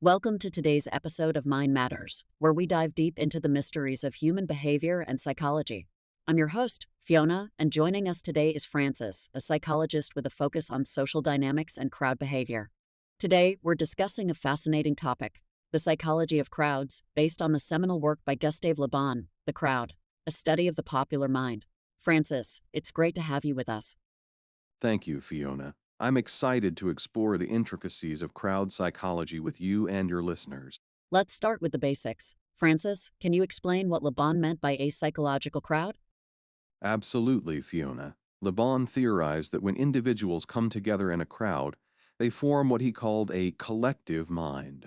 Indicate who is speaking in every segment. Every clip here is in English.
Speaker 1: Welcome to today's episode of Mind Matters, where we dive deep into the mysteries of human behavior and psychology. I'm your host, Fiona, and joining us today is Francis, a psychologist with a focus on social dynamics and crowd behavior. Today, we're discussing a fascinating topic, the psychology of crowds, based on the seminal work by Gustave Le Bon, The Crowd, a study of the popular mind. Francis, it's great to have you with us.
Speaker 2: Thank you, Fiona. I'm excited to explore the intricacies of crowd psychology with you and your listeners.
Speaker 1: Let's start with the basics. Francis, can you explain what Le Bon meant by a psychological crowd?
Speaker 2: Absolutely, Fiona. Le Bon theorized that when individuals come together in a crowd, they form what he called a collective mind.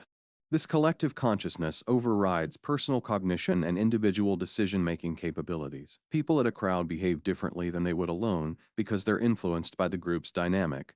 Speaker 2: This collective consciousness overrides personal cognition and individual decision-making capabilities. People at a crowd behave differently than they would alone because they're influenced by the group's dynamic.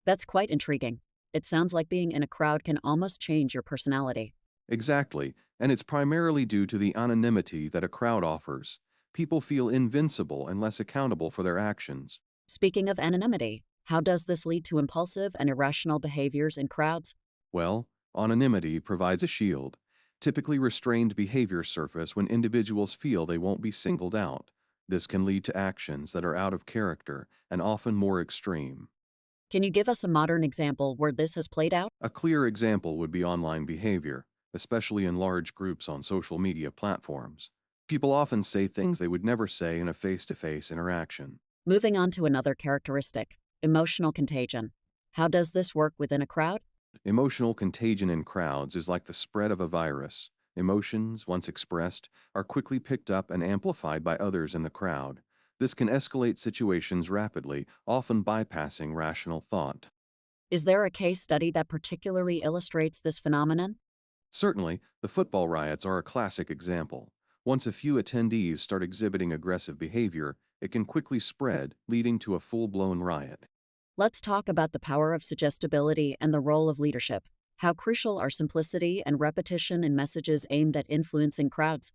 Speaker 1: That's quite intriguing. It sounds like being in a crowd can almost change your personality.
Speaker 2: Exactly, and it's primarily due to the anonymity that a crowd offers. People feel invincible and less accountable for their actions.
Speaker 1: Speaking of anonymity, how does this lead to impulsive and irrational behaviors in crowds?
Speaker 2: Well, anonymity provides a shield. Typically restrained behaviors surface when individuals feel they won't be singled out. This can lead to actions that are out of character and often more extreme.
Speaker 1: Can you give us a modern example where this has played out?
Speaker 2: A clear example would be online behavior, especially in large groups on social media platforms. People often say things they would never say in a face-to-face interaction.
Speaker 1: Moving on to another characteristic, emotional contagion. How does this work within a crowd?
Speaker 2: Emotional contagion in crowds is like the spread of a virus. Emotions, once expressed, are quickly picked up and amplified by others in the crowd. This can escalate situations rapidly, often bypassing rational thought.
Speaker 1: Is there a case study that particularly illustrates this phenomenon?
Speaker 2: Certainly, the football riots are a classic example. Once a few attendees start exhibiting aggressive behavior, it can quickly spread, leading to a full-blown riot.
Speaker 1: Let's talk about the power of suggestibility and the role of leadership. How crucial are simplicity and repetition in messages aimed at influencing crowds?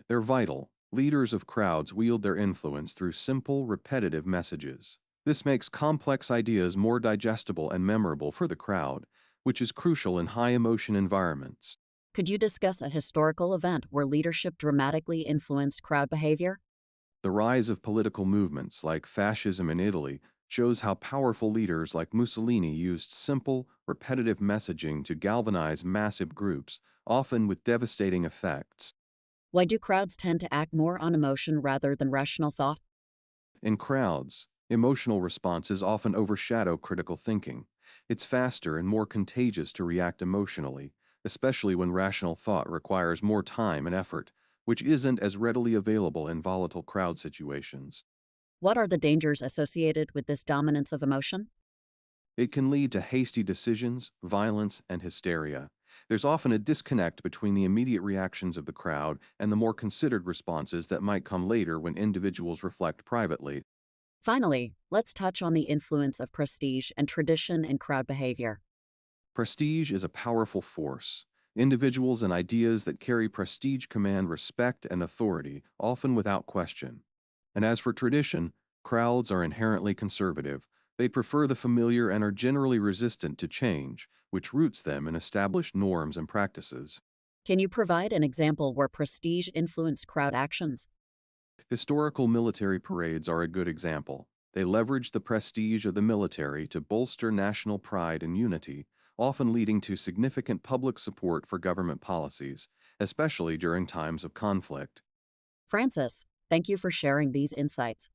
Speaker 2: They're vital. Leaders of crowds wield their influence through simple, repetitive messages. This makes complex ideas more digestible and memorable for the crowd, which is crucial in high-emotion environments.
Speaker 1: Could you discuss a historical event where leadership dramatically influenced crowd behavior?
Speaker 2: The rise of political movements like fascism in Italy shows how powerful leaders like Mussolini used simple, repetitive messaging to galvanize massive groups, often with devastating effects.
Speaker 1: Why do crowds tend to act more on emotion rather than rational thought?
Speaker 2: In crowds, emotional responses often overshadow critical thinking. It's faster and more contagious to react emotionally, especially when rational thought requires more time and effort, which isn't as readily available in volatile crowd situations.
Speaker 1: What are the dangers associated with this dominance of emotion?
Speaker 2: It can lead to hasty decisions, violence, and hysteria. There's often a disconnect between the immediate reactions of the crowd and the more considered responses that might come later when individuals reflect privately.
Speaker 1: Finally, let's touch on the influence of prestige and tradition in crowd behavior.
Speaker 2: Prestige is a powerful force. Individuals and ideas that carry prestige command respect and authority, often without question. And as for tradition, crowds are inherently conservative. They prefer the familiar and are generally resistant to change, which roots them in established norms and practices.
Speaker 1: Can you provide an example where prestige influenced crowd actions?
Speaker 2: Historical military parades are a good example. They leverage the prestige of the military to bolster national pride and unity, often leading to significant public support for government policies, especially during times of conflict.
Speaker 1: Francis, thank you for sharing these insights.